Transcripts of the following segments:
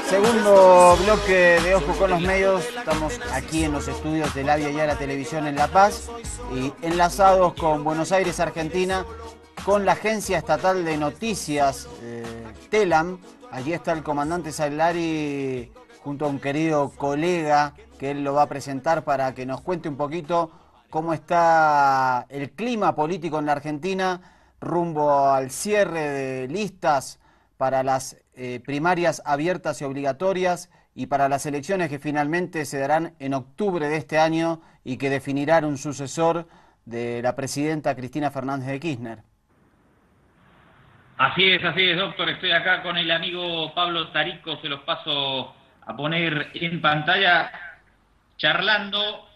Segundo bloque de Ojo con los Medios, estamos aquí en los estudios del Avia Yala Televisión en La Paz y enlazados con Buenos Aires, Argentina, con la Agencia Estatal de Noticias, TELAM. Allí está el comandante Salari junto a un querido colega que él lo va a presentar para que nos cuente un poquito cómo está el clima político en la Argentina rumbo al cierre de listas para las primarias abiertas y obligatorias y para las elecciones que finalmente se darán en octubre de este año y que definirán un sucesor de la presidenta Cristina Fernández de Kirchner. Así es, doctor. Estoy acá con el amigo Pablo Tarico, se los paso a poner en pantalla, charlando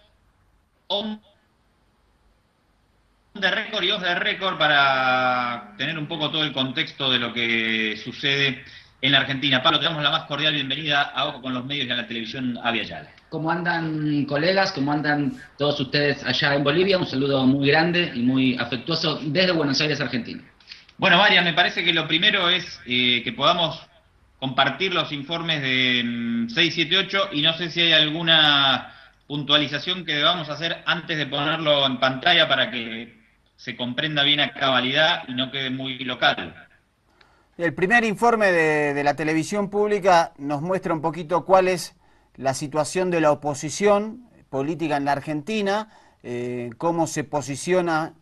on the record y off the record para tener un poco todo el contexto de lo que sucede en la Argentina. Pablo, te damos la más cordial bienvenida a Ojo con los Medios y a la televisión Avia Yala. ¿Cómo andan, colegas? ¿Cómo andan todos ustedes allá en Bolivia? Un saludo muy grande y muy afectuoso desde Buenos Aires, Argentina. Bueno, Marian, me parece que lo primero es que podamos compartir los informes de 678 y no sé si hay alguna puntualización que debamos hacer antes de ponerlo en pantalla para que se comprenda bien a cabalidad y no quede muy local. El primer informe de la televisión pública nos muestra un poquito cuál es la situación de la oposición política en la Argentina, cómo se posiciona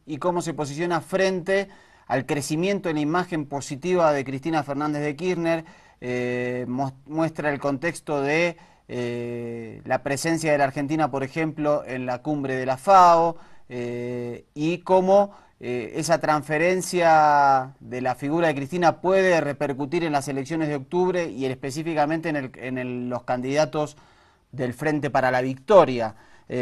frente al crecimiento en la imagen positiva de Cristina Fernández de Kirchner, muestra el contexto de la presencia de la Argentina, por ejemplo, en la cumbre de la FAO, y cómo esa transferencia de la figura de Cristina puede repercutir en las elecciones de octubre y específicamente en los candidatos del Frente para la Victoria.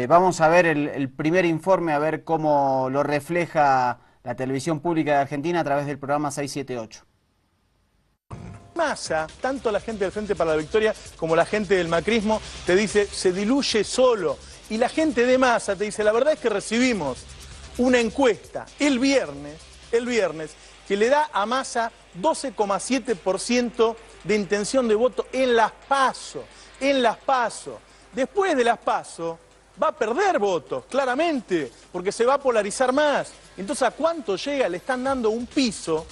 Vamos a ver el primer informe, a ver cómo lo refleja la televisión pública de Argentina a través del programa 678. Massa, tanto la gente del Frente para la Victoria como la gente del macrismo te dice, se diluye solo. Y la gente de Massa te dice, la verdad es que recibimos una encuesta el viernes, que le da a Massa 12,7% de intención de voto en las PASO. Después de las PASO va a perder votos, claramente, porque se va a polarizar más. Entonces, ¿a cuánto llega? Le están dando un piso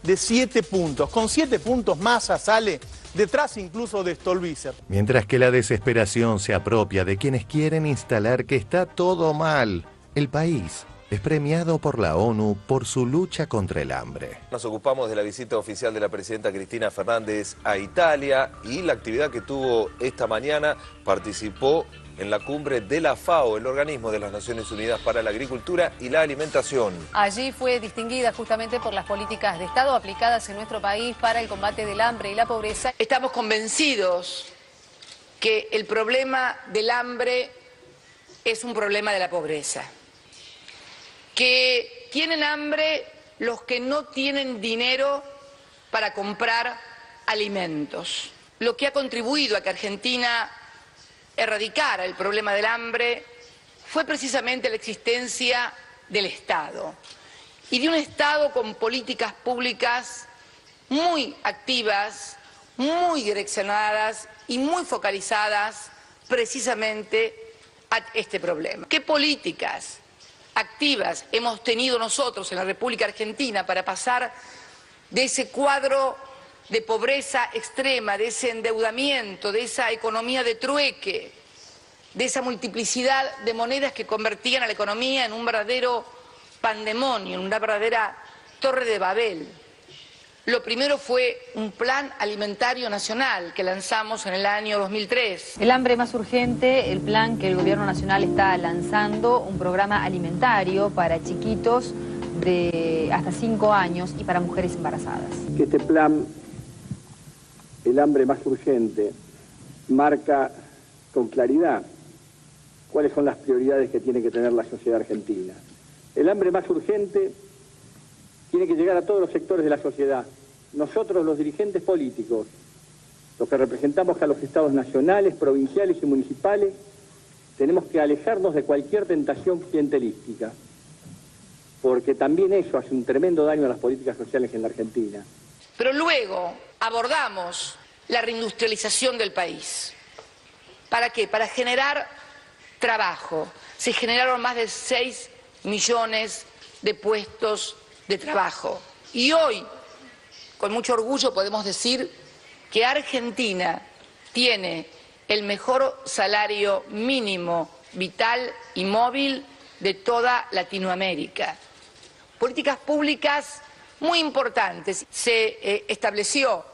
de 7 puntos. Con 7 puntos Massa sale detrás incluso de Stolbizer. Mientras que la desesperación se apropia de quienes quieren instalar que está todo mal, el país es premiado por la ONU por su lucha contra el hambre. Nos ocupamos de la visita oficial de la presidenta Cristina Fernández a Italia y la actividad que tuvo esta mañana. Participó en la cumbre de la FAO, el organismo de las Naciones Unidas para la Agricultura y la Alimentación. Allí fue distinguida justamente por las políticas de Estado aplicadas en nuestro país para el combate del hambre y la pobreza. Estamos convencidos que el problema del hambre es un problema de la pobreza. Que tienen hambre los que no tienen dinero para comprar alimentos. Lo que ha contribuido a que Argentina erradicara el problema del hambre fue precisamente la existencia del Estado y de un Estado con políticas públicas muy activas, muy direccionadas y muy focalizadas precisamente a este problema. ¿Qué políticas activas hemos tenido nosotros en la República Argentina para pasar de ese cuadro de pobreza extrema, de ese endeudamiento, de esa economía de trueque, de esa multiplicidad de monedas que convertían a la economía en un verdadero pandemonio, en una verdadera torre de Babel? Lo primero fue un plan alimentario nacional que lanzamos en el año 2003. El hambre más urgente, el plan que el gobierno nacional está lanzando, un programa alimentario para chiquitos de hasta 5 años y para mujeres embarazadas. Que este plan, el hambre más urgente, marca con claridad cuáles son las prioridades que tiene que tener la sociedad argentina. El hambre más urgente tiene que llegar a todos los sectores de la sociedad. Nosotros, los dirigentes políticos, los que representamos a los estados nacionales, provinciales y municipales, tenemos que alejarnos de cualquier tentación clientelística. porque también eso hace un tremendo daño a las políticas sociales en la Argentina. Pero luego abordamos la reindustrialización del país. ¿Para qué? Para generar trabajo. Se generaron más de 6 millones de puestos de trabajo. Y hoy, con mucho orgullo, podemos decir que Argentina tiene el mejor salario mínimo vital y móvil de toda Latinoamérica. Políticas públicas muy importantes. Se estableció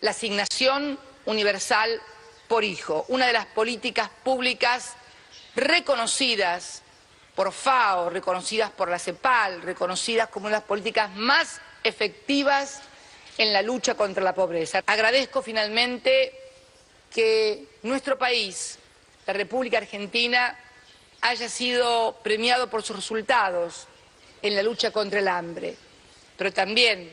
la asignación universal por hijo, una de las políticas públicas reconocidas por FAO, reconocidas por la CEPAL, reconocidas como una de las políticas más efectivas en la lucha contra la pobreza. Agradezco finalmente que nuestro país, la República Argentina, haya sido premiado por sus resultados en la lucha contra el hambre, pero también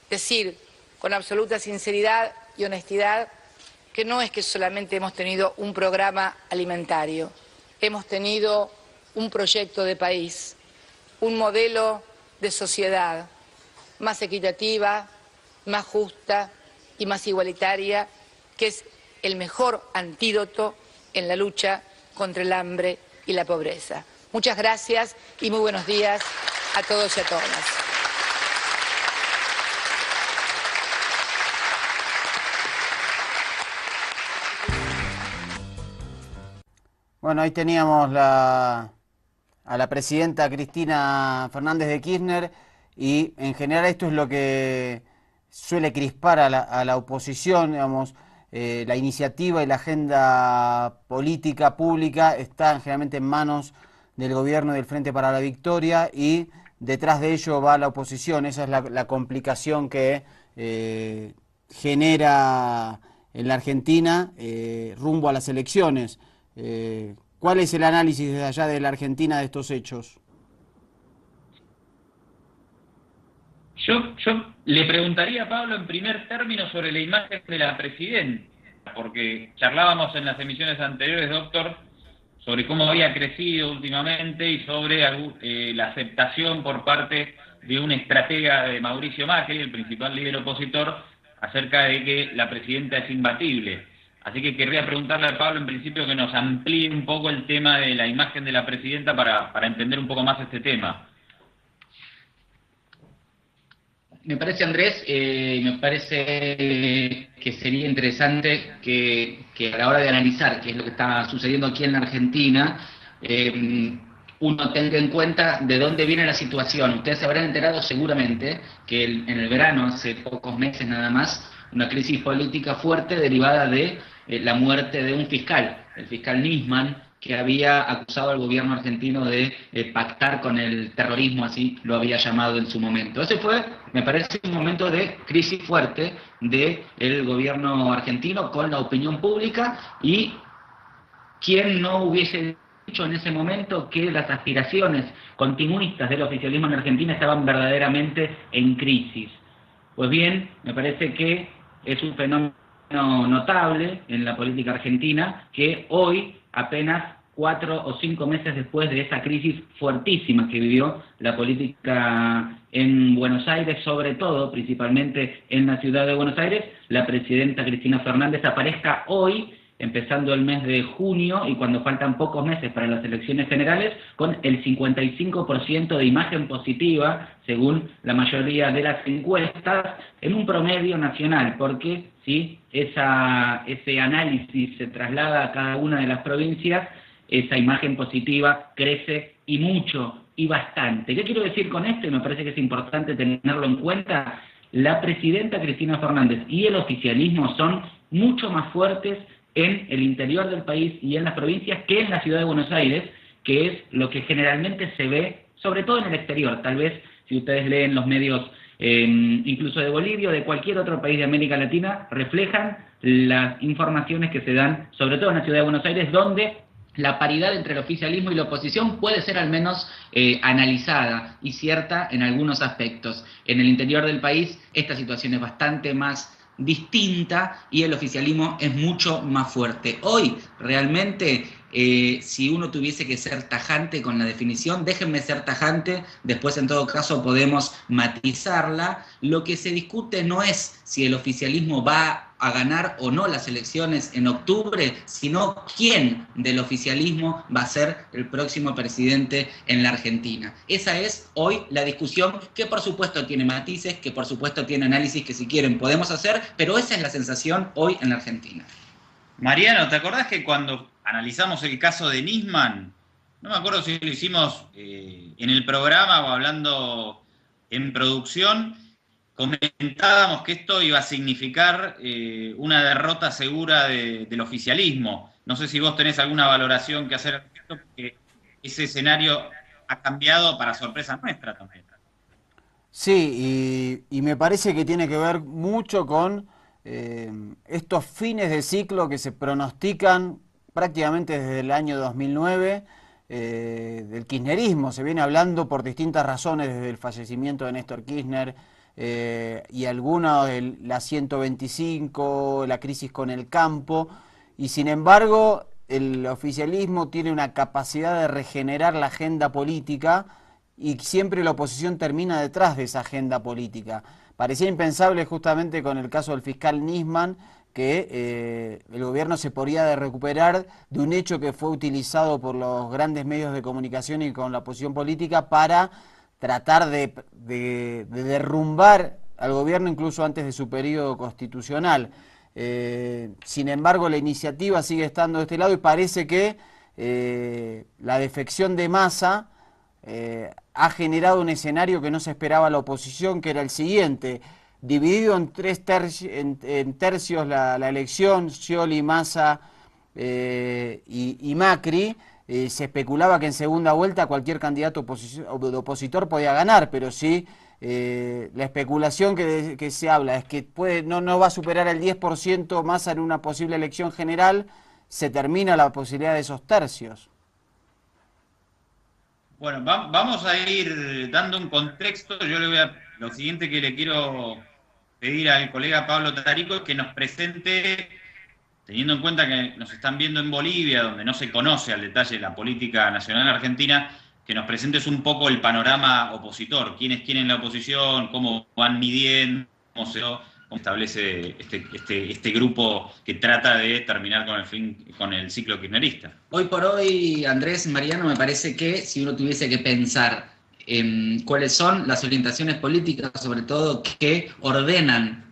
decir con absoluta sinceridad y honestidad que no es que solamente hemos tenido un programa alimentario, hemos tenido un proyecto de país, un modelo de sociedad más equitativa, más justa y más igualitaria, que es el mejor antídoto en la lucha contra el hambre y la pobreza. Muchas gracias y muy buenos días a todos y a todas. Bueno, ahí teníamos a la presidenta Cristina Fernández de Kirchner, y en general esto es lo que suele crispar a la oposición, digamos. La iniciativa y la agenda política pública están generalmente en manos del gobierno del Frente para la Victoria, y detrás de ello va la oposición. Esa es la complicación que genera en la Argentina rumbo a las elecciones. ¿Cuál es el análisis desde allá de la Argentina de estos hechos? Yo le preguntaría a Pablo en primer término sobre la imagen de la presidenta, porque charlábamos en las emisiones anteriores, doctor, sobre cómo había crecido últimamente y sobre la aceptación por parte de un estratega de Mauricio Macri, el principal líder opositor, acerca de que la presidenta es imbatible. Así que querría preguntarle a Pablo en principio que nos amplíe un poco el tema de la imagen de la presidenta para entender un poco más este tema. Me parece, Andrés, me parece que sería interesante que a la hora de analizar qué es lo que está sucediendo aquí en la Argentina, uno tenga en cuenta de dónde viene la situación. Ustedes se habrán enterado seguramente que en el verano, hace pocos meses nada más, una crisis política fuerte derivada de la muerte de un fiscal, el fiscal Nisman, que había acusado al gobierno argentino de pactar con el terrorismo, así lo había llamado en su momento. Ese fue, me parece, un momento de crisis fuerte del gobierno argentino con la opinión pública, y quien no hubiese dicho en ese momento que las aspiraciones continuistas del oficialismo en Argentina estaban verdaderamente en crisis. Pues bien, me parece que es un fenómeno notable en la política argentina que hoy, apenas 4 o 5 meses después de esa crisis fuertísima que vivió la política en Buenos Aires, sobre todo, principalmente en la ciudad de Buenos Aires, la presidenta Cristina Fernández aparezca hoy, empezando el mes de junio y cuando faltan pocos meses para las elecciones generales, con el 55% de imagen positiva, según la mayoría de las encuestas, en un promedio nacional, porque si ese análisis se traslada a cada una de las provincias, esa imagen positiva crece y mucho y bastante. ¿Qué quiero decir con esto? Y me parece que es importante tenerlo en cuenta. La presidenta Cristina Fernández y el oficialismo son mucho más fuertes en el interior del país y en las provincias que en la ciudad de Buenos Aires, que es lo que generalmente se ve, sobre todo en el exterior. Tal vez si ustedes leen los medios incluso de Bolivia o de cualquier otro país de América Latina, reflejan las informaciones que se dan, sobre todo en la ciudad de Buenos Aires, donde la paridad entre el oficialismo y la oposición puede ser al menos analizada y cierta en algunos aspectos. En el interior del país esta situación es bastante más distinta y el oficialismo es mucho más fuerte. Hoy realmente Si uno tuviese que ser tajante con la definición, déjenme ser tajante, después en todo caso podemos matizarla. Lo que se discute no es si el oficialismo va a ganar o no las elecciones en octubre, sino quién del oficialismo va a ser el próximo presidente en la Argentina. Esa es hoy la discusión, que por supuesto tiene matices, que por supuesto tiene análisis que si quieren podemos hacer, pero esa es la sensación hoy en la Argentina. Mariano, ¿te acordás que cuando analizamos el caso de Nisman, no me acuerdo si lo hicimos en el programa o hablando en producción, comentábamos que esto iba a significar una derrota segura del oficialismo? No sé si vos tenés alguna valoración que hacer al respecto, porque ese escenario ha cambiado para sorpresa nuestra también. Sí, y me parece que tiene que ver mucho con estos fines de ciclo que se pronostican prácticamente desde el año 2009, del kirchnerismo. Se viene hablando por distintas razones desde el fallecimiento de Néstor Kirchner, y algunos de la 125, la crisis con el campo, y sin embargo el oficialismo tiene una capacidad de regenerar la agenda política y siempre la oposición termina detrás de esa agenda política. Parecía impensable justamente con el caso del fiscal Nisman que el gobierno se podía recuperar de un hecho que fue utilizado por los grandes medios de comunicación y con la oposición política para tratar de derrumbar al gobierno incluso antes de su periodo constitucional. Sin embargo, la iniciativa sigue estando de este lado y parece que la defección de Massa ha generado un escenario que no se esperaba la oposición, que era el siguiente: dividido en tercios la elección, Scioli, Massa y Macri. Se especulaba que en segunda vuelta cualquier candidato opositor podía ganar, pero sí, la especulación que se habla es que no va a superar el 10% Massa en una posible elección general. Se termina la posibilidad de esos tercios. Bueno, vamos a ir dando un contexto. Yo lo siguiente que le quiero pedir al colega Pablo Tarico es que nos presente, teniendo en cuenta que nos están viendo en Bolivia, donde no se conoce al detalle la política nacional argentina, que nos presentes un poco el panorama opositor. ¿Quién es quién en la oposición? ¿Cómo van midiendo? ¿Cómo establece este grupo que trata de terminar con el ciclo kirchnerista? Hoy por hoy, Andrés, Mariano, me parece que si uno tuviese que pensar en cuáles son las orientaciones políticas, sobre todo que ordenan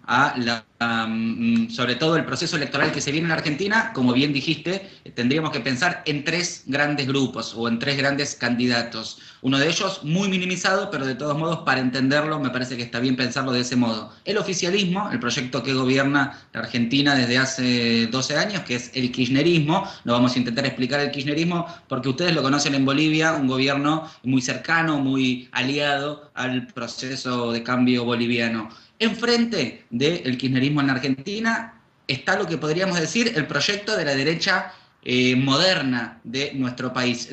sobre todo el proceso electoral que se viene en la Argentina, como bien dijiste, tendríamos que pensar en tres grandes grupos o en tres grandes candidatos. Uno de ellos muy minimizado, pero de todos modos, para entenderlo, me parece que está bien pensarlo de ese modo. El oficialismo, el proyecto que gobierna la Argentina desde hace 12 años, que es el kirchnerismo. No vamos a intentar explicar el kirchnerismo porque ustedes lo conocen en Bolivia, un gobierno muy cercano, muy aliado al proceso de cambio boliviano. Enfrente del kirchnerismo en la Argentina está lo que podríamos decir el proyecto de la derecha moderna de nuestro país,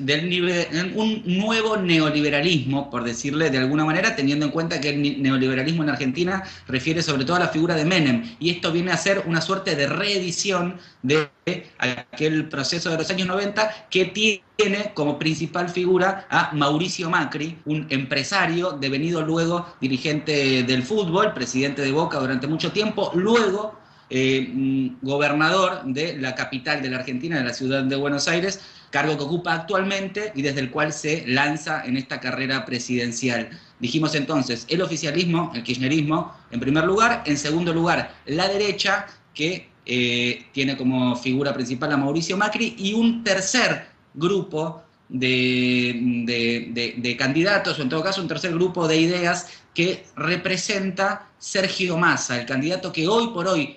un nuevo neoliberalismo, por decirle de alguna manera, teniendo en cuenta que el neoliberalismo en Argentina refiere sobre todo a la figura de Menem, y esto viene a ser una suerte de reedición de aquel proceso de los años 90 que tiene como principal figura a Mauricio Macri, un empresario devenido luego dirigente del fútbol, presidente de Boca durante mucho tiempo, luego gobernador de la capital de la Argentina, de la ciudad de Buenos Aires, cargo que ocupa actualmente y desde el cual se lanza en esta carrera presidencial. Dijimos entonces, el oficialismo, el kirchnerismo, en primer lugar; en segundo lugar, la derecha, que tiene como figura principal a Mauricio Macri, y un tercer grupo de candidatos, o en todo caso un tercer grupo de ideas que representa Sergio Massa, el candidato que hoy por hoy,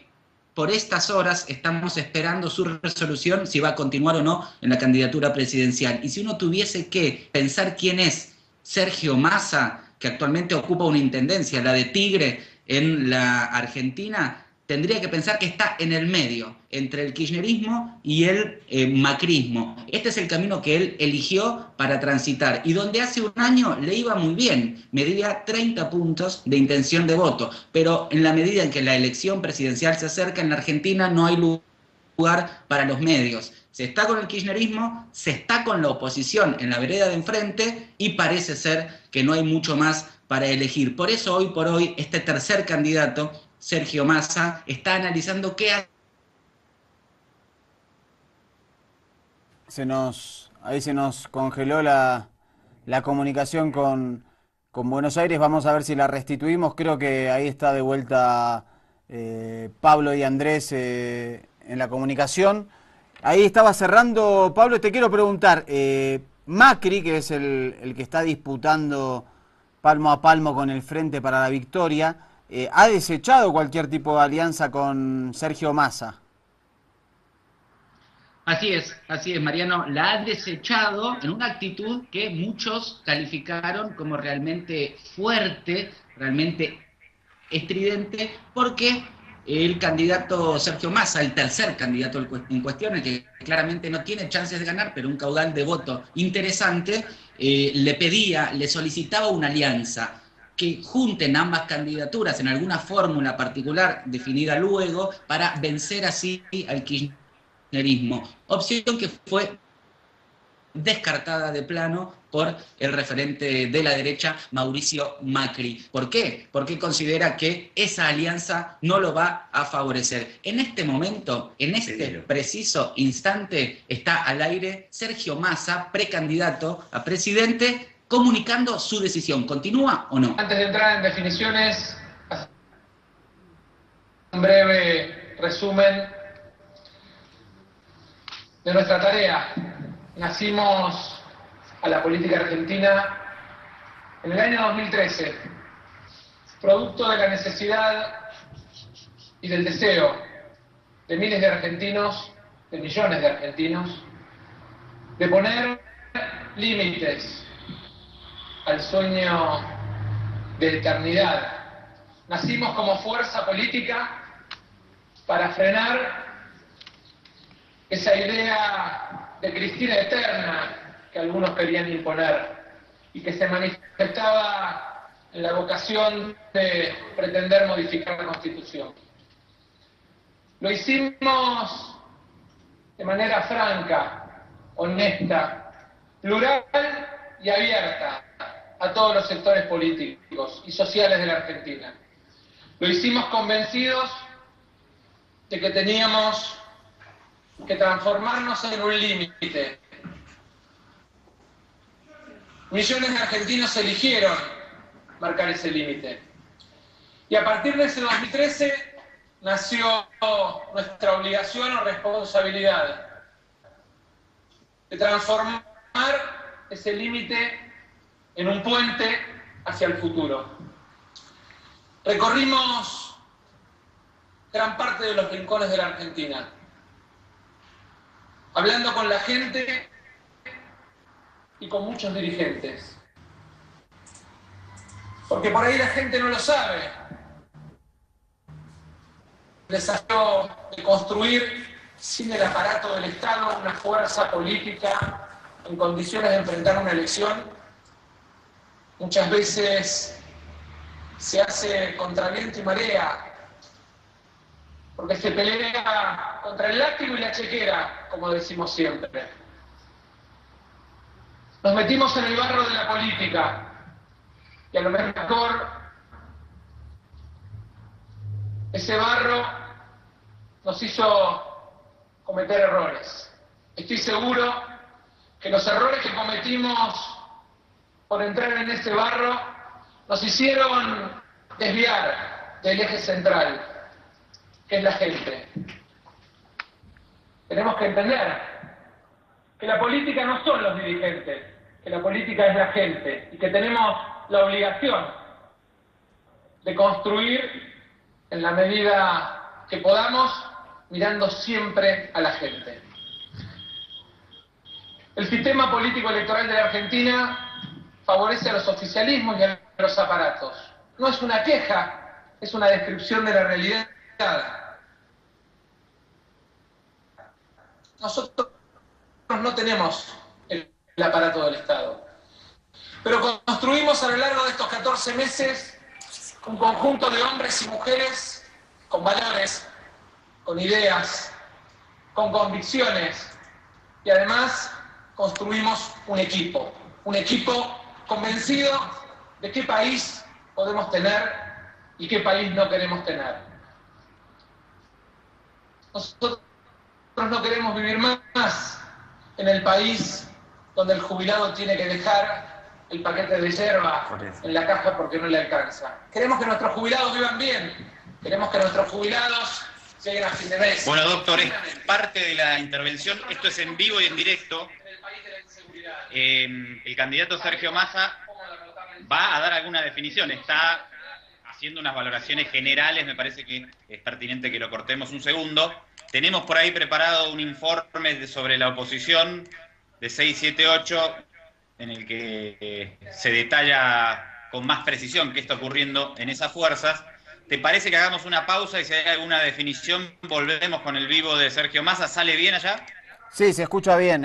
por estas horas, estamos esperando su resolución si va a continuar o no en la candidatura presidencial. Y si uno tuviese que pensar quién es Sergio Massa, que actualmente ocupa una intendencia, la de Tigre en la Argentina, tendría que pensar que está en el medio, entre el kirchnerismo y el macrismo. Este es el camino que él eligió para transitar, y donde hace un año le iba muy bien, medía 30 puntos de intención de voto, pero en la medida en que la elección presidencial se acerca en la Argentina no hay lugar para los medios. Se está con el kirchnerismo, se está con la oposición en la vereda de enfrente y parece ser que no hay mucho más para elegir. Por eso hoy por hoy este tercer candidato, Sergio Massa, está analizando qué hacer. Ahí se nos congeló la comunicación con Buenos Aires. Vamos a ver si la restituimos. Creo que ahí está de vuelta Pablo y Andrés en la comunicación. Ahí estaba cerrando. Pablo, te quiero preguntar, Macri, que es el que está disputando palmo a palmo con el Frente para la Victoria, ¿ha desechado cualquier tipo de alianza con Sergio Massa? Así es, Mariano, la ha desechado en una actitud que muchos calificaron como realmente fuerte, realmente estridente, porque el candidato Sergio Massa, el tercer candidato en cuestión, el que claramente no tiene chances de ganar, pero un caudal de voto interesante, le solicitaba una alianza, que junten ambas candidaturas en alguna fórmula particular definida luego para vencer así al kirchnerismo. Opción que fue descartada de plano por el referente de la derecha, Mauricio Macri. ¿Por qué? Porque considera que esa alianza no lo va a favorecer. En este momento, en este preciso instante, está al aire Sergio Massa, precandidato a presidente, comunicando su decisión. ¿Continúa o no? Antes de entrar en definiciones, un breve resumen de nuestra tarea. Nacimos a la política argentina en el año 2013, producto de la necesidad y del deseo de miles de argentinos, de millones de argentinos, de poner límites al sueño de eternidad. Nacimos como fuerza política para frenar esa idea de Cristina eterna que algunos querían imponer y que se manifestaba en la vocación de pretender modificar la Constitución. Lo hicimos de manera franca, honesta, plural y abierta a todos los sectores políticos y sociales de la Argentina. Lo hicimos convencidos de que teníamos que transformarnos en un límite. Millones de argentinos eligieron marcar ese límite. Y a partir de ese 2013 nació nuestra obligación o responsabilidad de transformar ese límite en un puente hacia el futuro. Recorrimos gran parte de los rincones de la Argentina, hablando con la gente y con muchos dirigentes. Porque por ahí la gente no lo sabe. El desafío de construir sin el aparato del Estado una fuerza política en condiciones de enfrentar una elección, muchas veces se hace contra viento y marea, porque se pelea contra el látigo y la chequera, como decimos siempre. Nos metimos en el barro de la política y a lo mejor ese barro nos hizo cometer errores. Estoy seguro que los errores que cometimos por entrar en ese barro nos hicieron desviar del eje central, que es la gente. Tenemos que entender que la política no son los dirigentes, que la política es la gente y que tenemos la obligación de construir en la medida que podamos, mirando siempre a la gente. El sistema político electoral de la Argentina favorece a los oficialismos y a los aparatos. No es una queja, es una descripción de la realidad. Nosotros no tenemos el aparato del Estado, pero construimos a lo largo de estos 14 meses un conjunto de hombres y mujeres con valores, con ideas, con convicciones, y además construimos un equipo convencido de qué país podemos tener y qué país no queremos tener. Nosotros no queremos vivir más en el país donde el jubilado tiene que dejar el paquete de yerba en la caja porque no le alcanza. Queremos que nuestros jubilados vivan bien, queremos que nuestros jubilados lleguen a fin de mes. Bueno, doctor, es parte de la intervención, esto es en vivo y en directo. El candidato Sergio Massa va a dar alguna definición, está haciendo unas valoraciones generales, me parece que es pertinente que lo cortemos un segundo. Tenemos por ahí preparado un informe sobre la oposición de 678, en el que se detalla con más precisión qué está ocurriendo en esas fuerzas. ¿Te parece que hagamos una pausa y si hay alguna definición volvemos con el vivo de Sergio Massa? ¿Sale bien allá? Sí, se escucha bien,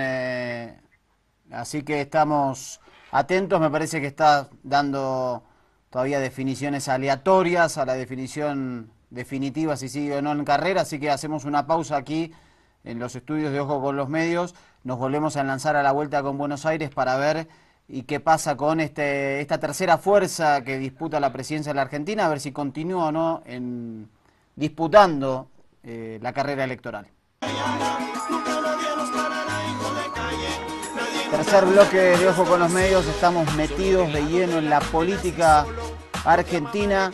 así que estamos atentos. Me parece que está dando todavía definiciones aleatorias a la definición definitiva si sigue o no en carrera, así que hacemos una pausa aquí en los estudios de Ojo con los Medios. Nos volvemos a lanzar a la vuelta con Buenos Aires para ver y qué pasa con esta tercera fuerza que disputa la presidencia de la Argentina, a ver si continúa o no disputando la carrera electoral. Tercer bloque de Ojo con los Medios, estamos metidos de lleno en la política argentina,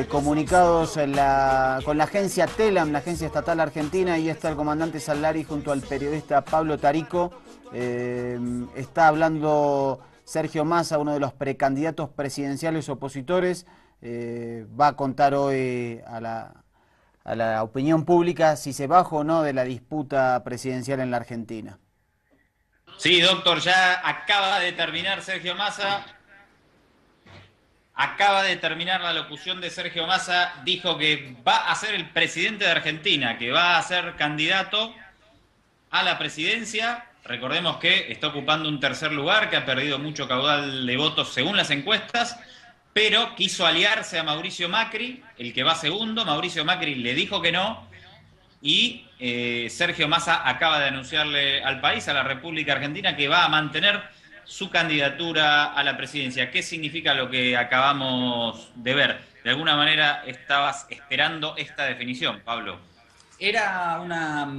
comunicados con la agencia TELAM, la agencia estatal argentina, y está el comandante Sallari junto al periodista Pablo Tarico. Está hablando Sergio Massa, uno de los precandidatos presidenciales opositores, va a contar hoy a la opinión pública si se baja o no de la disputa presidencial en la Argentina. Sí, doctor, ya acaba de terminar Sergio Massa. Acaba de terminar la locución de Sergio Massa, dijo que va a ser el presidente de Argentina, que va a ser candidato a la presidencia. Recordemos que está ocupando un tercer lugar, que ha perdido mucho caudal de votos según las encuestas, pero quiso aliarse a Mauricio Macri, el que va segundo. Mauricio Macri le dijo que no, y Sergio Massa acaba de anunciarle al país, a la República Argentina, que va a mantener su candidatura a la presidencia. ¿Qué significa lo que acabamos de ver? De alguna manera estabas esperando esta definición, Pablo. Era una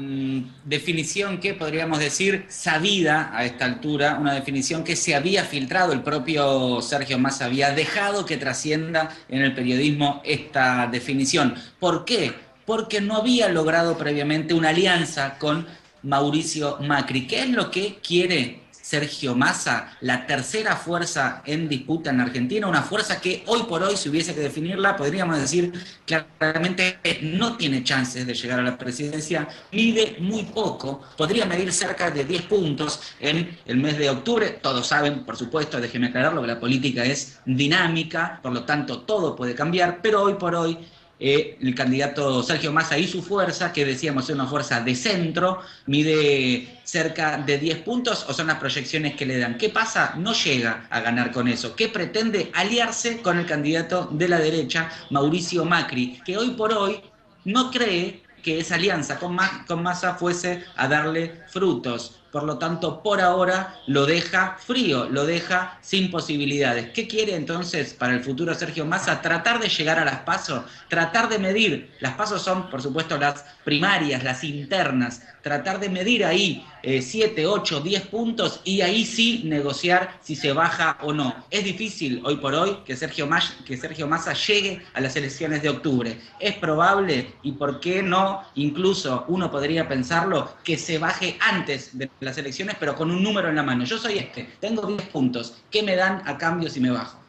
definición que podríamos decir sabida a esta altura, una definición que se había filtrado, el propio Sergio Massa había dejado que trascienda en el periodismo esta definición. ¿Por qué? Porque no había logrado previamente una alianza con Mauricio Macri. ¿Qué es lo que quiere Sergio Massa, la tercera fuerza en disputa en Argentina? Una fuerza que hoy por hoy, si hubiese que definirla, podríamos decir claramente no tiene chances de llegar a la presidencia, mide muy poco, podría medir cerca de 10 puntos en el mes de octubre. Todos saben, por supuesto, déjenme aclararlo, que la política es dinámica, por lo tanto todo puede cambiar, pero hoy por hoy el candidato Sergio Massa y su fuerza, que decíamos es una fuerza de centro, mide cerca de 10 puntos, o son las proyecciones que le dan. ¿Qué pasa? No llega a ganar con eso. ¿Qué pretende? Aliarse con el candidato de la derecha, Mauricio Macri, que hoy por hoy no cree que esa alianza con Massa fuese a darle frutos. Por lo tanto, por ahora lo deja frío, lo deja sin posibilidades. ¿Qué quiere entonces para el futuro Sergio Massa? Tratar de llegar a las PASO, tratar de medir. Las PASO son, por supuesto, las primarias, las internas. Tratar de medir ahí 7, 8, 10 puntos y ahí sí negociar si se baja o no. Es difícil hoy por hoy que Sergio Massa llegue a las elecciones de octubre. Es probable, y por qué no, incluso uno podría pensarlo, que se baje antes de las elecciones, pero con un número en la mano. Yo soy tengo 10 puntos. ¿Qué me dan a cambio si me bajo?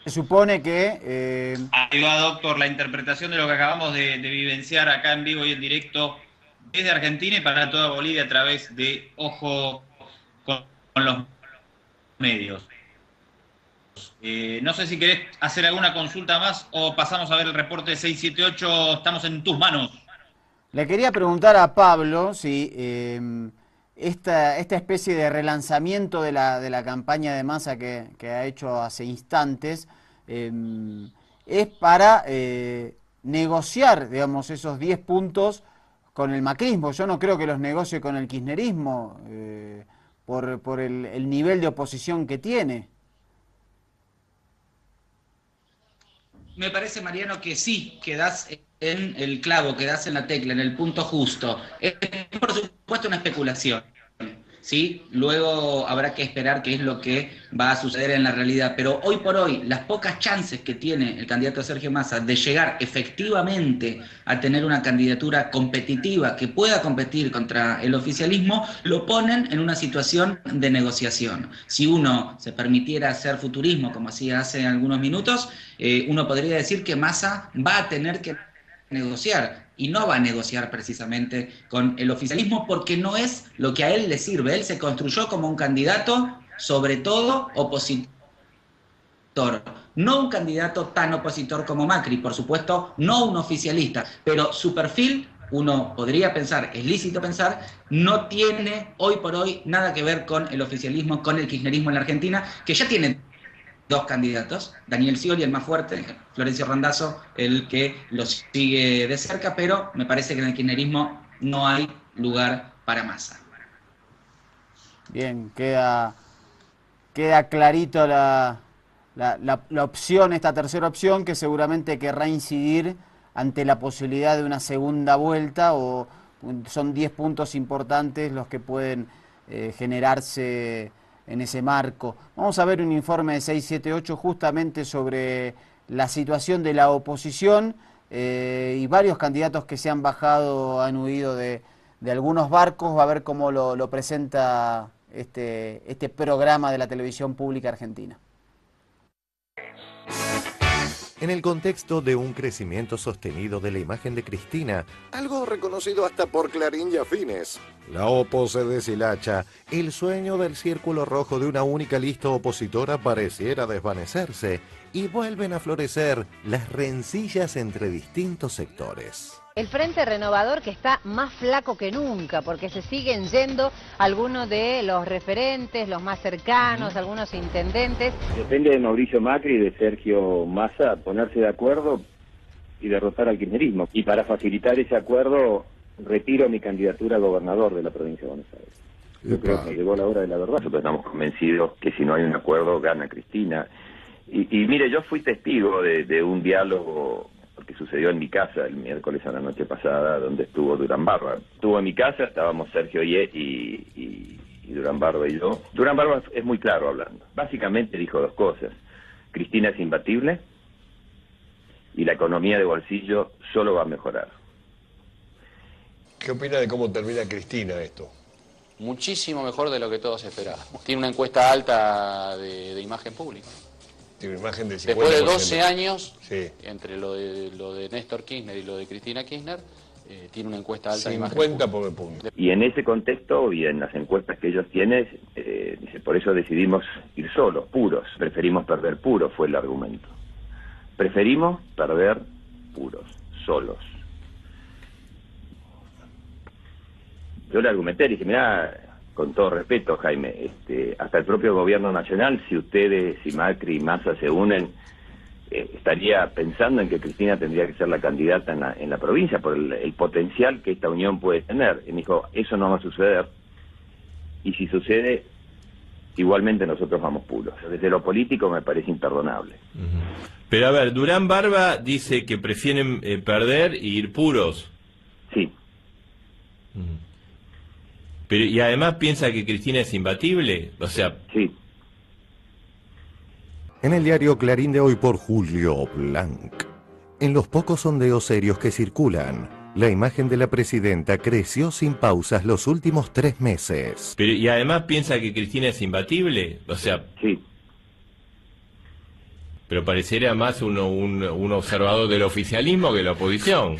Se supone que... Ahí va, doctor, la interpretación de lo que acabamos de vivenciar acá en vivo y en directo desde Argentina y para toda Bolivia a través de Ojo con los Medios. No sé si querés hacer alguna consulta más o pasamos a ver el reporte de 678. Estamos en tus manos. Le quería preguntar a Pablo si esta especie de relanzamiento de la campaña de Massa que ha hecho hace instantes es para negociar, digamos, esos 10 puntos con el macrismo. Yo no creo que los negocie con el kirchnerismo por el nivel de oposición que tiene. Me parece, Mariano, que sí, que das en el clavo, que das en la tecla, en el punto justo. Es, por supuesto, una especulación, ¿sí? Luego habrá que esperar qué es lo que va a suceder en la realidad. Pero hoy por hoy, las pocas chances que tiene el candidato Sergio Massa de llegar efectivamente a tener una candidatura competitiva que pueda competir contra el oficialismo, lo ponen en una situación de negociación. Si uno se permitiera hacer futurismo, como hacía hace algunos minutos, uno podría decir que Massa va a tener que negociar, y no va a negociar precisamente con el oficialismo porque no es lo que a él le sirve. Él se construyó como un candidato, sobre todo opositor, no un candidato tan opositor como Macri, por supuesto, no un oficialista, pero su perfil, uno podría pensar, es lícito pensar, no tiene hoy por hoy nada que ver con el oficialismo, con el kirchnerismo en la Argentina, que ya tiene dos candidatos, Daniel Scioli, el más fuerte, Florencio Randazzo, el que lo sigue de cerca, pero me parece que en el kirchnerismo no hay lugar para Massa. Bien, queda clarito la opción, esta tercera opción, que seguramente querrá incidir ante la posibilidad de una segunda vuelta, o son 10 puntos importantes los que pueden generarse en ese marco. Vamos a ver un informe de 678 justamente sobre la situación de la oposición y varios candidatos que se han bajado, han huido de algunos barcos. Va a ver cómo lo presenta este programa de la televisión pública argentina. En el contexto de un crecimiento sostenido de la imagen de Cristina, algo reconocido hasta por Clarín y afines, la Opo se deshilacha, el sueño del círculo rojo de una única lista opositora pareciera desvanecerse y vuelven a florecer las rencillas entre distintos sectores. El Frente Renovador, que está más flaco que nunca, porque se siguen yendo algunos de los referentes, los más cercanos, algunos intendentes. Depende de Mauricio Macri y de Sergio Massa ponerse de acuerdo y derrotar al kirchnerismo. Y para facilitar ese acuerdo, retiro mi candidatura a gobernador de la provincia de Buenos Aires. Yo creo que llegó la hora de la verdad. Nosotros estamos convencidos que si no hay un acuerdo, gana Cristina. Y mire, yo fui testigo de un diálogo que sucedió en mi casa el miércoles a la noche pasada, donde estuvo Durán Barba. Estuvo en mi casa, estábamos Sergio y Durán Barba y yo. Durán Barba es muy claro hablando. Básicamente dijo dos cosas. Cristina es imbatible y la economía de bolsillo solo va a mejorar. ¿Qué opina de cómo termina Cristina esto? Muchísimo mejor de lo que todos esperábamos. Tiene una encuesta alta de imagen pública. Tiene una imagen del 50%. Después de 12 años, sí, entre lo de Néstor Kirchner y lo de Cristina Kirchner, tiene una encuesta alta de 50 por el punto. Y en ese contexto y en las encuestas que ellos tienen, dice, por eso decidimos ir solos, puros. Preferimos perder puros, fue el argumento. Preferimos perder puros, solos. Yo le argumenté, dije, mirá, con todo respeto, Jaime, hasta el propio gobierno nacional, si ustedes, si Macri y Massa se unen, estaría pensando en que Cristina tendría que ser la candidata en la provincia por el potencial que esta unión puede tener. Y me dijo, eso no va a suceder. Y si sucede, igualmente nosotros vamos puros. Desde lo político me parece imperdonable. Pero a ver, Durán Barba dice que prefieren perder e ir puros. Sí. Pero, y además piensa que Cristina es imbatible, o sea... Sí. En el diario Clarín de hoy por Julio Blanc. En los pocos sondeos serios que circulan, la imagen de la presidenta creció sin pausas los últimos 3 meses. Pero, y además piensa que Cristina es imbatible, o sea... Sí. Pero pareciera más un observador del oficialismo que de la oposición.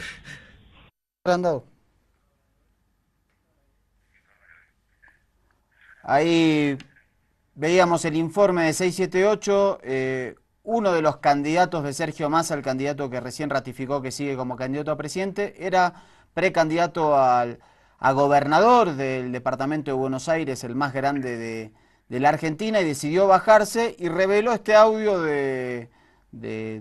Ahí veíamos el informe de 678, uno de los candidatos de Sergio Massa, el candidato que recién ratificó que sigue como candidato a presidente, era precandidato a gobernador del departamento de Buenos Aires, el más grande de la Argentina, y decidió bajarse y reveló este audio de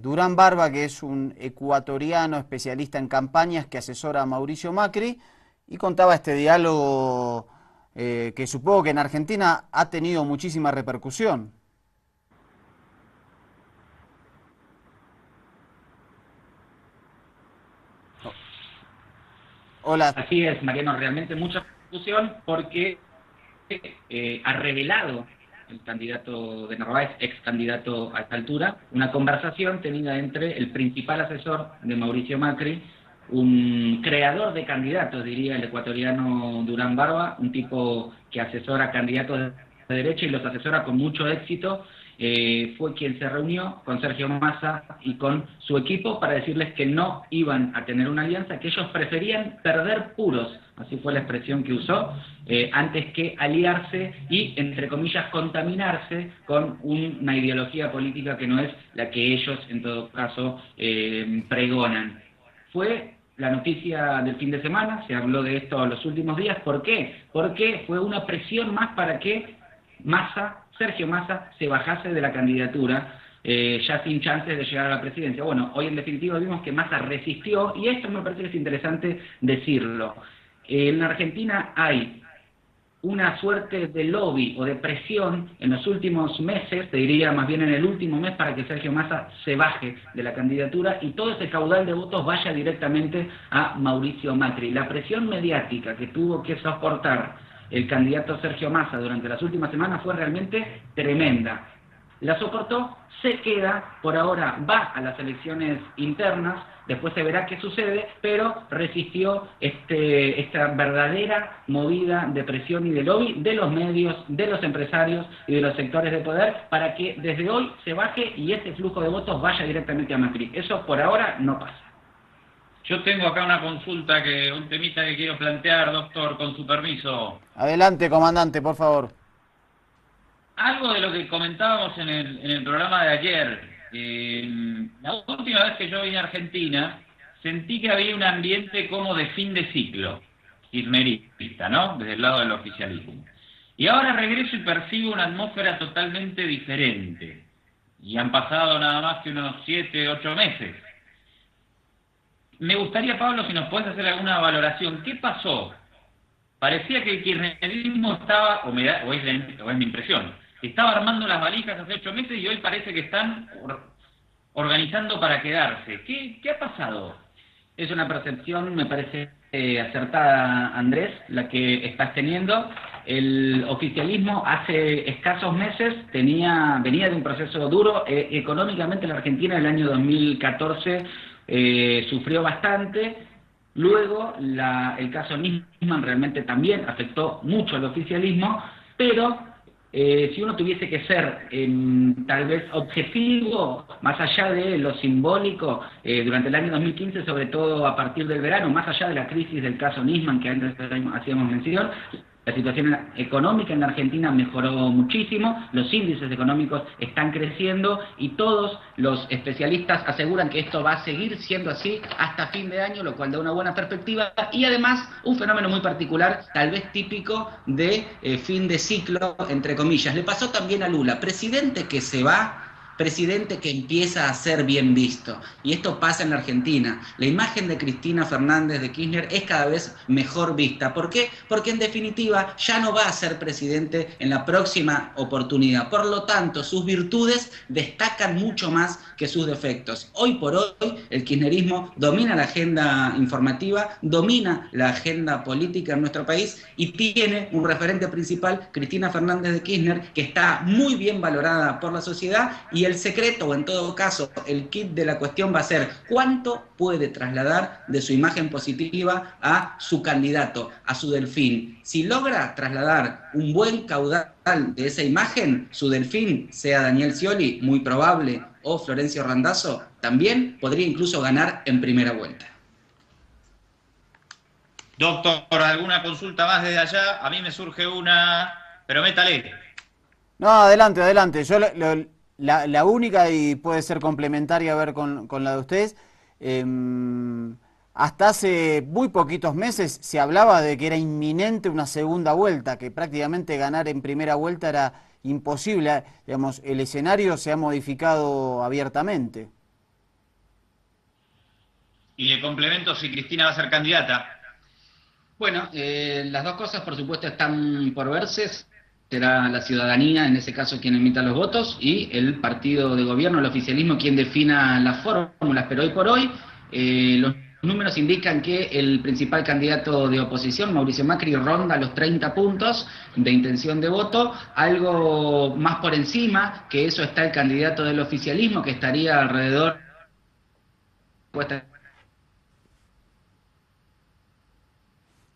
Durán Barba, que es un ecuatoriano especialista en campañas que asesora a Mauricio Macri, y contaba este diálogo que supongo que en Argentina ha tenido muchísima repercusión. Hola. Así es, Mariano, realmente mucha discusión porque ha revelado el candidato de Narváez, ex candidato a esta altura, una conversación tenida entre el principal asesor de Mauricio Macri, un creador de candidatos, diría el ecuatoriano Durán Barba, un tipo que asesora candidatos de derecha y los asesora con mucho éxito. Fue quien se reunió con Sergio Massa y con su equipo para decirles que no iban a tener una alianza, que ellos preferían perder puros, así fue la expresión que usó, antes que aliarse y, entre comillas, contaminarse con una ideología política que no es la que ellos, en todo caso, pregonan. Fue la noticia del fin de semana, se habló de esto en los últimos días. ¿Por qué? Porque fue una presión más para que Sergio Massa se bajase de la candidatura, ya sin chances de llegar a la presidencia. Bueno, hoy en definitiva vimos que Massa resistió, y esto me parece que es interesante decirlo. En Argentina hay una suerte de lobby o de presión en los últimos meses, te diría más bien en el último mes, para que Sergio Massa se baje de la candidatura y todo ese caudal de votos vaya directamente a Mauricio Macri. La presión mediática que tuvo que soportar el candidato Sergio Massa durante las últimas semanas fue realmente tremenda. La soportó, se queda, por ahora va a las elecciones internas, después se verá qué sucede, pero resistió esta verdadera movida de presión y de lobby de los medios, de los empresarios y de los sectores de poder para que desde hoy se baje y ese flujo de votos vaya directamente a Macri. Eso por ahora no pasa. Yo tengo acá una consulta, un temita que quiero plantear, doctor, con su permiso. Adelante, comandante, por favor. Algo de lo que comentábamos en el programa de ayer. La última vez que yo vine a Argentina, sentí que había un ambiente como de fin de ciclo, kirchnerista, ¿no? Desde el lado del oficialismo. Y ahora regreso y percibo una atmósfera totalmente diferente. Y han pasado nada más que unos 7, 8 meses. Me gustaría, Pablo, si nos puedes hacer alguna valoración. ¿Qué pasó? Parecía que el kirchnerismo estaba, o es mi impresión, estaba armando las valijas hace 8 meses y hoy parece que están organizando para quedarse. ¿Qué ha pasado? Es una percepción, me parece acertada, Andrés, la que estás teniendo. El oficialismo hace escasos meses venía de un proceso duro. Económicamente la Argentina en el año 2014 sufrió bastante. Luego el caso Nisman realmente también afectó mucho al oficialismo, pero si uno tuviese que ser tal vez objetivo, más allá de lo simbólico, durante el año 2015, sobre todo a partir del verano, más allá de la crisis del caso Nisman que antes hacíamos mención, la situación económica en la Argentina mejoró muchísimo, los índices económicos están creciendo y todos los especialistas aseguran que esto va a seguir siendo así hasta fin de año, lo cual da una buena perspectiva y además un fenómeno muy particular, tal vez típico de fin de ciclo, entre comillas. Le pasó también a Lula, presidente que se va, presidente que empieza a ser bien visto. Y esto pasa en la Argentina. La imagen de Cristina Fernández de Kirchner es cada vez mejor vista. ¿Por qué? Porque en definitiva ya no va a ser presidente en la próxima oportunidad. Por lo tanto, sus virtudes destacan mucho más que sus defectos. Hoy por hoy, el kirchnerismo domina la agenda informativa, domina la agenda política en nuestro país y tiene un referente principal, Cristina Fernández de Kirchner, que está muy bien valorada por la sociedad. Y el secreto, o en todo caso, el kit de la cuestión va a ser cuánto puede trasladar de su imagen positiva a su candidato, a su delfín. Si logra trasladar un buen caudal de esa imagen, su delfín, sea Daniel Scioli, muy probable, o Florencio Randazzo, también podría incluso ganar en primera vuelta. Doctor, ¿alguna consulta más desde allá? A mí me surge una, pero métale. No, adelante, adelante. Yo la única, y puede ser complementaria a ver con la de ustedes, hasta hace muy poquitos meses se hablaba de que era inminente una segunda vuelta, que prácticamente ganar en primera vuelta era imposible. Digamos, el escenario se ha modificado abiertamente. Y le complemento si Cristina va a ser candidata. Bueno, las dos cosas por supuesto están por verse. Será la ciudadanía, en ese caso, quien emita los votos, y el partido de gobierno, el oficialismo, quien defina las fórmulas. Pero hoy por hoy, los números indican que el principal candidato de oposición, Mauricio Macri, ronda los 30 puntos de intención de voto. Algo más por encima que eso está el candidato del oficialismo, que estaría alrededor...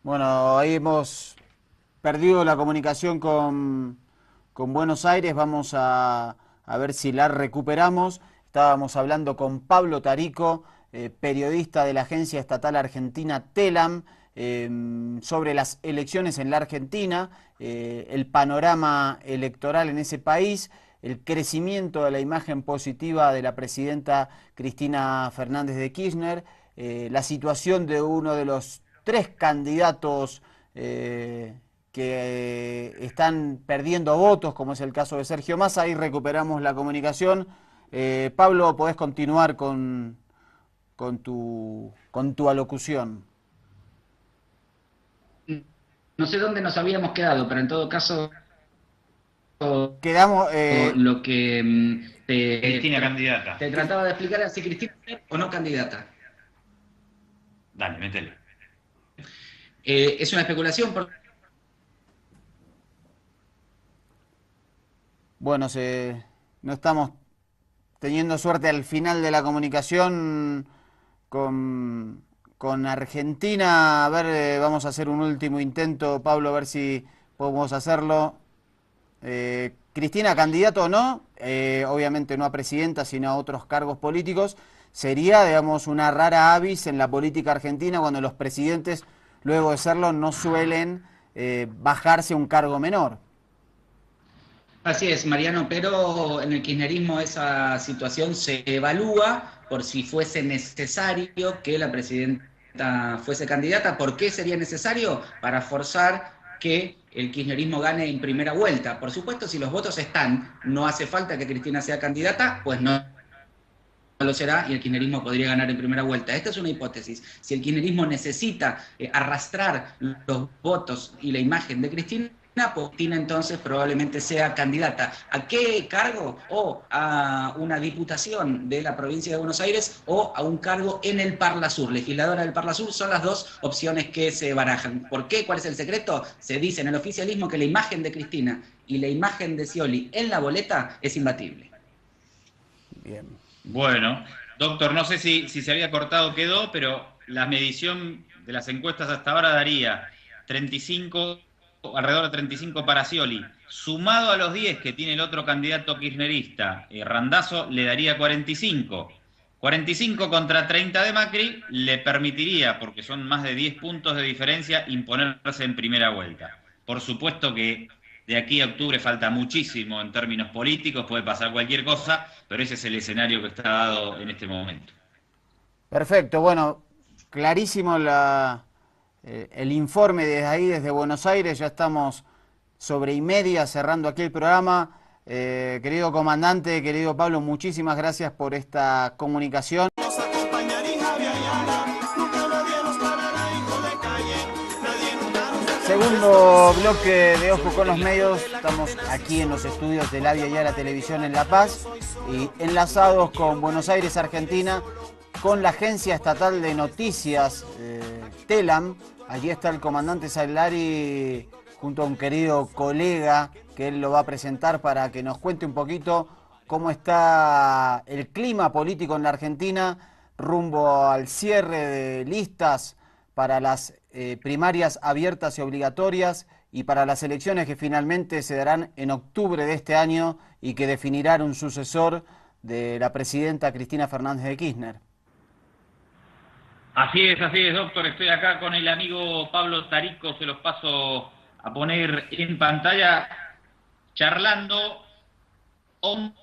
Bueno, ahí hemos perdido la comunicación con Buenos Aires, vamos a ver si la recuperamos. Estábamos hablando con Pablo Tarico, periodista de la agencia estatal argentina TELAM, sobre las elecciones en la Argentina, el panorama electoral en ese país, el crecimiento de la imagen positiva de la presidenta Cristina Fernández de Kirchner, la situación de uno de los 3 candidatos que están perdiendo votos, como es el caso de Sergio Massa. Ahí recuperamos la comunicación. Pablo, podés continuar con tu alocución. No sé dónde nos habíamos quedado, pero en todo caso... Quedamos... lo que Cristina candidata. Te trataba de explicar si Cristina o no candidata. Dale, métele. Es una especulación por... Bueno, no estamos teniendo suerte al final de la comunicación con Argentina. A ver, vamos a hacer un último intento, Pablo, a ver si podemos hacerlo. Cristina, candidato o no, obviamente no a presidenta, sino a otros cargos políticos. Sería, digamos, una rara avis en la política argentina cuando los presidentes, luego de serlo, no suelen bajarse a un cargo menor. Así es, Mariano, pero en el kirchnerismo esa situación se evalúa por si fuese necesario que la presidenta fuese candidata. ¿Por qué sería necesario? Para forzar que el kirchnerismo gane en primera vuelta. Por supuesto, si los votos están, no hace falta que Cristina sea candidata, pues no lo será y el kirchnerismo podría ganar en primera vuelta. Esta es una hipótesis. Si el kirchnerismo necesita arrastrar los votos y la imagen de Cristina, Cristina entonces probablemente sea candidata. ¿A qué cargo? O a una diputación de la provincia de Buenos Aires o a un cargo en el Parlasur, legisladora del Parlasur. Son las dos opciones que se barajan. ¿Por qué? ¿Cuál es el secreto? Se dice en el oficialismo que la imagen de Cristina y la imagen de Scioli en la boleta es imbatible. Bien. Bueno, doctor, no sé si se había cortado o quedó, pero la medición de las encuestas hasta ahora daría 35... alrededor de 35 para Scioli, sumado a los 10 que tiene el otro candidato kirchnerista, Randazzo, le daría 45. 45 contra 30 de Macri le permitiría, porque son más de 10 puntos de diferencia, imponerse en primera vuelta. Por supuesto que de aquí a octubre falta muchísimo en términos políticos, puede pasar cualquier cosa, pero ese es el escenario que está dado en este momento. Perfecto, bueno, clarísimo el informe desde ahí, desde Buenos Aires. Ya estamos sobre y media cerrando aquí el programa. Querido comandante, querido Pablo, muchísimas gracias por esta comunicación. Segundo bloque de Ojo con los Medios. Estamos aquí en los estudios de La Yala Televisión en La Paz y enlazados con Buenos Aires, Argentina, con la agencia estatal de noticias TELAM. Allí está el comandante Salari junto a un querido colega que él lo va a presentar para que nos cuente un poquito cómo está el clima político en la Argentina rumbo al cierre de listas para las primarias abiertas y obligatorias y para las elecciones que finalmente se darán en octubre de este año y que definirán un sucesor de la presidenta Cristina Fernández de Kirchner. Así es, doctor. Estoy acá con el amigo Pablo Tarico, se los paso a poner en pantalla, charlando on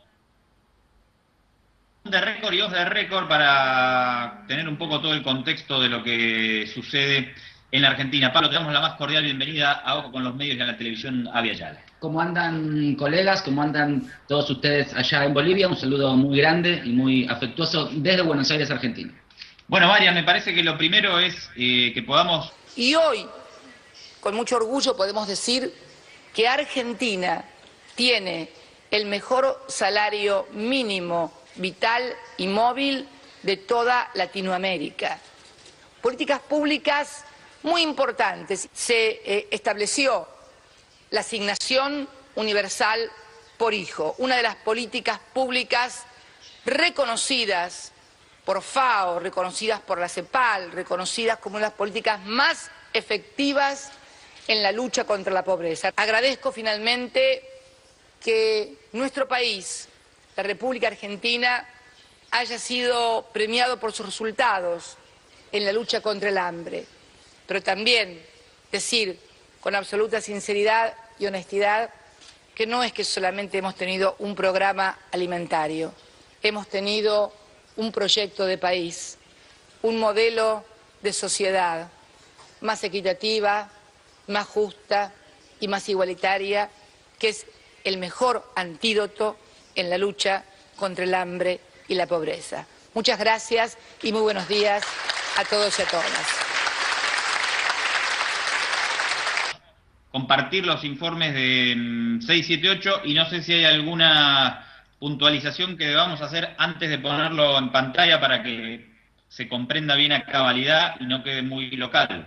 the record y off the record para tener un poco todo el contexto de lo que sucede en la Argentina. Pablo, te damos la más cordial bienvenida a Ojo con los Medios y a la televisión Avia Yala. ¿Cómo andan, colegas? ¿Cómo andan todos ustedes allá en Bolivia? Un saludo muy grande y muy afectuoso desde Buenos Aires, Argentina. Bueno, María, me parece que lo primero es que podamos... Y hoy con mucho orgullo podemos decir que Argentina tiene el mejor salario mínimo vital y móvil de toda Latinoamérica. Políticas públicas muy importantes. Se estableció la asignación universal por hijo, una de las políticas públicas reconocidas por FAO, reconocidas por la CEPAL, reconocidas como una de las políticas más efectivas en la lucha contra la pobreza. Agradezco finalmente que nuestro país, la República Argentina, haya sido premiado por sus resultados en la lucha contra el hambre, pero también decir con absoluta sinceridad y honestidad que no es que solamente hemos tenido un programa alimentario, hemos tenido un proyecto de país, un modelo de sociedad más equitativa, más justa y más igualitaria, que es el mejor antídoto en la lucha contra el hambre y la pobreza. Muchas gracias y muy buenos días a todos y a todas. Compartir los informes de 678 y no sé si hay alguna puntualización que debamos hacer antes de ponerlo en pantalla para que se comprenda bien a cabalidad y no quede muy local.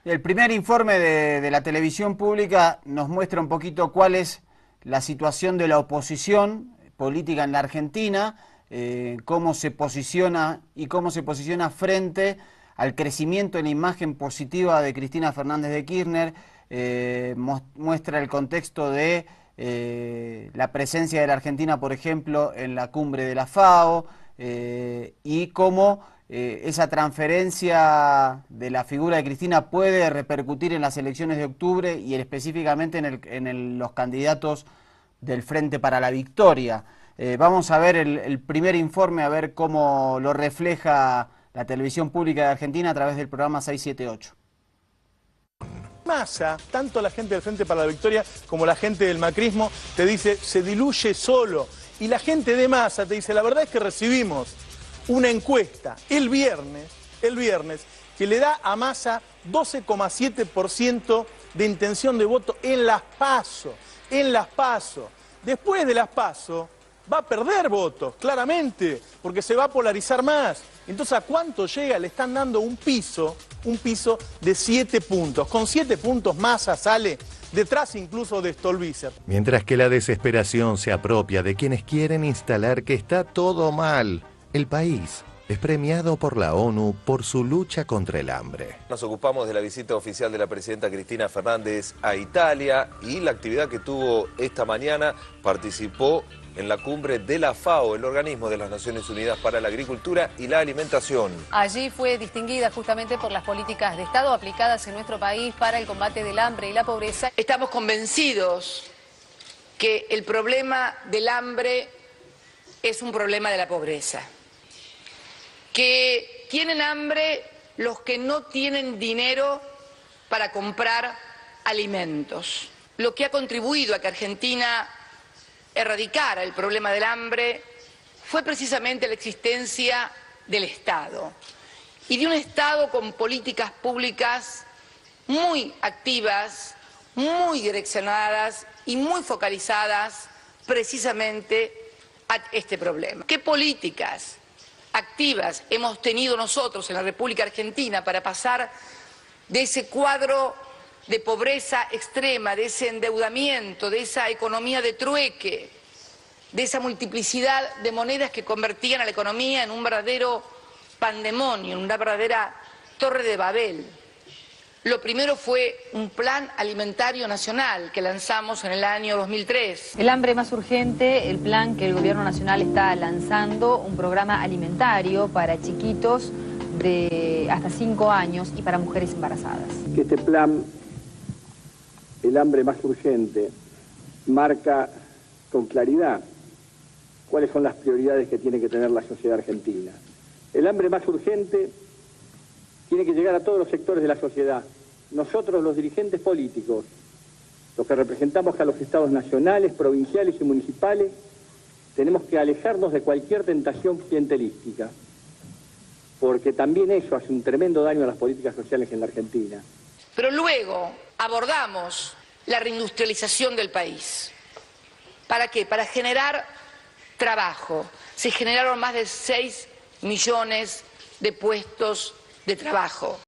El primer informe de la televisión pública nos muestra un poquito cuál es la situación de la oposición política en la Argentina, cómo se posiciona y cómo se posiciona frente al crecimiento en la imagen positiva de Cristina Fernández de Kirchner. Muestra el contexto de la presencia de la Argentina, por ejemplo, en la cumbre de la FAO, y cómo esa transferencia de la figura de Cristina puede repercutir en las elecciones de octubre y específicamente en los candidatos del Frente para la Victoria. Vamos a ver el primer informe, a ver cómo lo refleja la televisión pública de Argentina a través del programa 678. Massa, tanto la gente del Frente para la Victoria como la gente del macrismo te dice, se diluye solo. Y la gente de Massa te dice, la verdad es que recibimos una encuesta el viernes, que le da a Massa 12,7% de intención de voto en las PASO. Después de las PASO va a perder votos, claramente, porque se va a polarizar más. Entonces, ¿a cuánto llega? Le están dando un piso de 7 puntos. Con 7 puntos Massa sale detrás incluso de Stolbizer. Mientras que la desesperación se apropia de quienes quieren instalar que está todo mal, el país es premiado por la ONU por su lucha contra el hambre. Nos ocupamos de la visita oficial de la presidenta Cristina Fernández a Italia y la actividad que tuvo esta mañana. Participó en la cumbre de la FAO, el organismo de las Naciones Unidas para la Agricultura y la Alimentación. Allí fue distinguida justamente por las políticas de Estado aplicadas en nuestro país para el combate del hambre y la pobreza. Estamos convencidos que el problema del hambre es un problema de la pobreza. Que tienen hambre los que no tienen dinero para comprar alimentos. Lo que ha contribuido a que Argentina erradicara el problema del hambre fue precisamente la existencia del Estado y de un Estado con políticas públicas muy activas, muy direccionadas y muy focalizadas precisamente a este problema. ¿Qué políticas activas hemos tenido nosotros en la República Argentina para pasar de ese cuadro de pobreza extrema, de ese endeudamiento, de esa economía de trueque, de esa multiplicidad de monedas que convertían a la economía en un verdadero pandemonio, en una verdadera torre de Babel? Lo primero fue un plan alimentario nacional que lanzamos en el año 2003. El hambre más urgente, el plan que el gobierno nacional está lanzando, un programa alimentario para chiquitos de hasta 5 años y para mujeres embarazadas. Que este plan, el hambre más urgente, marca con claridad cuáles son las prioridades que tiene que tener la sociedad argentina. El hambre más urgente tiene que llegar a todos los sectores de la sociedad. Nosotros, los dirigentes políticos, los que representamos a los estados nacionales, provinciales y municipales, tenemos que alejarnos de cualquier tentación clientelística, porque también eso hace un tremendo daño a las políticas sociales en la Argentina. Pero luego abordamos la reindustrialización del país. ¿Para qué? Para generar trabajo. Se generaron más de 6 millones de puestos de trabajo.